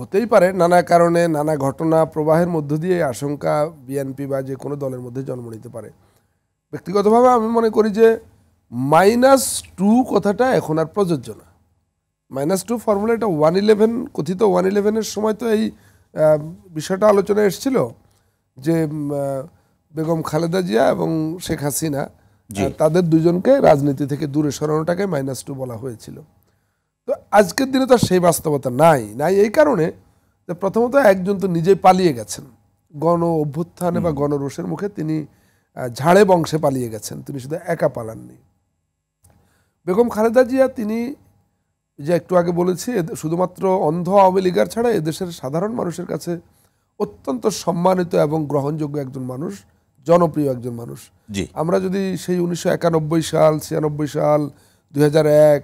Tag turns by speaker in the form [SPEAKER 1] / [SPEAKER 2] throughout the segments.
[SPEAKER 1] হতেই পারে, নানা কারণে নানা ঘটনা প্রবাহের মধ্য দিয়ে আশঙ্কা বিএনপি বা যে কোনো দলের মধ্যে জন্ম নিতে পারে। ব্যক্তিগতভাবে আমি মনে করি যে -2 কথাটা এখন আর প্রযোজ্য না। -2 ফর্মুলা, এটা 111 কথিত 111-এর সময় তো এই বিষয়টা আলোচনায় এসেছিল যে বেগম খালেদা জিয়া এবং শেখ হাসিনা তাদের দুজনকে রাজনীতি থেকে দূরে সরানোটাকে -2 বলা হয়েছিল। তো আজকের দিনে তো সেই বাস্তবতা নাই এই কারণে যে প্রথমত একজন তো নিজেই পালিয়ে গেছেন গণ অভ্যুত্থানে বা গণরোষের মুখে, তিনি ঝাড়ে বংশে পালিয়ে গেছেন, তিনি শুধু একা পালাননি। বেগম খালেদা জিয়া তিনি যে একটু আগে বলেছি শুধুমাত্র অন্ধ আওয়ামী লীগার ছাড়া এদেশের সাধারণ মানুষের কাছে অত্যন্ত সম্মানিত এবং গ্রহণযোগ্য একজন মানুষ, জনপ্রিয় একজন মানুষ। আমরা যদি সেই 1991 সাল, 96 সাল, 2001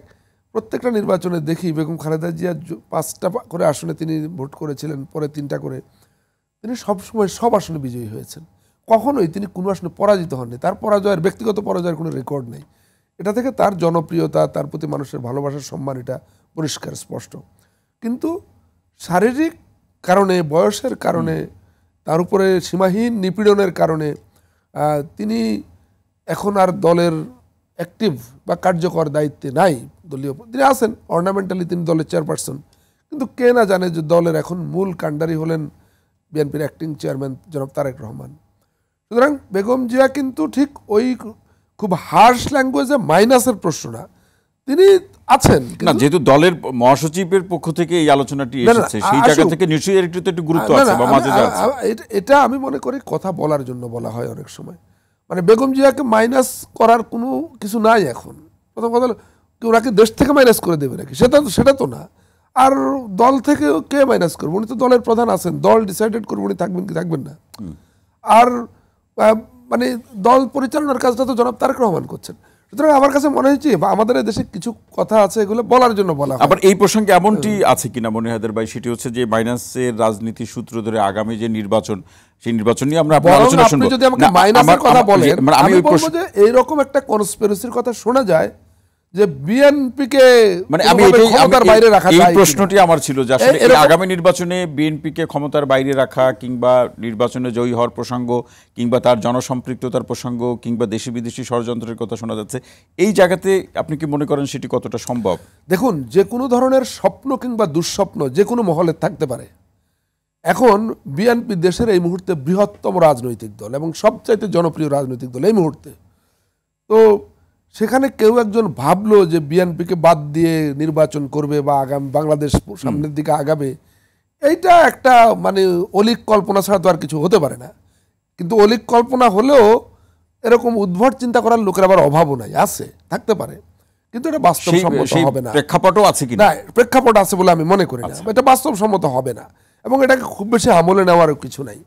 [SPEAKER 1] প্রত্যেকটা নির্বাচনে দেখি বেগম খালেদা জিয়া 5টা করে আসনে তিনি ভোট করেছিলেন, পরে 3টা করে, তিনি সবসময় সব আসনে বিজয়ী হয়েছেন। কখনোই তিনি কোনো আসনে পরাজিত হননি। তার পরাজয়ের, ব্যক্তিগত পরাজয়ের কোনো রেকর্ড নেই। এটা থেকে তার জনপ্রিয়তা, তার প্রতি মানুষের ভালোবাসার সম্মান, এটা পরিষ্কার স্পষ্ট। কিন্তু শারীরিক কারণে, বয়সের কারণে, তার উপরে সীমাহীন নিপীড়নের কারণে তিনি এখন আর দলের অ্যাক্টিভ বা কার্যকর দায়িত্বে নাই। দলীয় তিনি আছেন, অর্নামেন্টালি তিনি দলের চেয়ারপারসন, কিন্তু কে না জানে যে দলের এখন মূল কাণ্ডারি হলেন বিএনপির অ্যাক্টিং চেয়ারম্যান জনাব তারেক রহমান। সুতরাং বেগম জিয়া কিন্তু ঠিক ওই খুব হার্শ ল্যাঙ্গুয়েজে মাইনাসের প্রশ্ন না, তিনি আছেন না।
[SPEAKER 2] যেহেতু দলের মহাসচিবের পক্ষ থেকে এই আলোচনাটি এসেছে, সেই জায়গা থেকে নিশ্চয়ই এর একটু গুরুত্ব আছে বা মাঝে যাচ্ছে।
[SPEAKER 1] এটা আমি মনে করি কথা বলার জন্য বলা হয় অনেক সময়। মানে বেগম জিয়াকে মাইনাস করার কোনো কিছু নাই এখন। প্রথম কথা হলো কেউ ওনাকে দেশ থেকে মাইনাস করে দেবে নাকি, সেটা তো না। আর দল থেকে কে মাইনাস করবে? উনি তো দলের প্রধান আছেন, দল ডিসাইডেড করবে উনি থাকবেন কি থাকবেন না। আর মানে দল পরিচালনার কাজটা তো জনাব তারেক রহমান করছেন। সুতরাং আমার কাছে মনে হয়েছে আমাদের দেশে কিছু কথা আছে, এগুলো বলার জন্য বলা।
[SPEAKER 2] আবার এই প্রসঙ্গে এমনটি আছে কিনা মনে হয় ভাই, সেটি হচ্ছে যে মাইনাসের রাজনীতি সূত্র ধরে আগামী যে নির্বাচন, সেই নির্বাচন নিয়ে আমরা আলোচনা শুনবো।
[SPEAKER 1] যদি আমাকে মাইনাসের কথা বলেন, আমি বলবো যে এইরকম একটা কনস্পিরেসির কথা শোনা যায় যে বিএনপিকে
[SPEAKER 2] মানে আমি ক্ষমতার বাইরে রাখা যায়। এই প্রশ্নটি আমার ছিল যে আসলে আগামী নির্বাচনে বিএনপিকে ক্ষমতার বাইরে রাখা কিংবা নির্বাচনে জয়ী হওয়ার প্রসঙ্গ কিংবা তার জনসম্পৃক্ততার প্রসঙ্গ কিংবা দেশি বিদেশি ষড়যন্ত্রের কথা শোনা যাচ্ছে, এই জায়গাতে আপনি কি মনে করেন সেটি কতটা সম্ভব?
[SPEAKER 1] দেখুন, যে কোনো ধরনের স্বপ্ন কিংবা দুঃস্বপ্ন যে কোনো মহলে থাকতে পারে। এখন বিএনপি দেশের এই মুহূর্তে বৃহত্তম রাজনৈতিক দল এবং সবচাইতে জনপ্রিয় রাজনৈতিক দল এই মুহূর্তে। তো সেখানে কেউ একজন ভাবলো যে বিএনপিকে বাদ দিয়ে নির্বাচন করবে বা আগামী বাংলাদেশ সামনের দিকে আগাবে, এইটা একটা মানে অলিক কল্পনা ছাড়া তো আর কিছু হতে পারে না। কিন্তু অলিক কল্পনা হলেও এরকম উদ্ভট চিন্তা করার লোকের আবার অভাবও নাই, আছে, থাকতে পারে, কিন্তু এটা বাস্তবসম্মত হবে না।
[SPEAKER 2] প্রেক্ষাপটও আছে কি না,
[SPEAKER 1] প্রেক্ষাপট আছে বলে আমি মনে করি না, এটা বাস্তবসম্মত হবে না এবং এটাকে খুব বেশি আমলে নেওয়ারও কিছু নাই।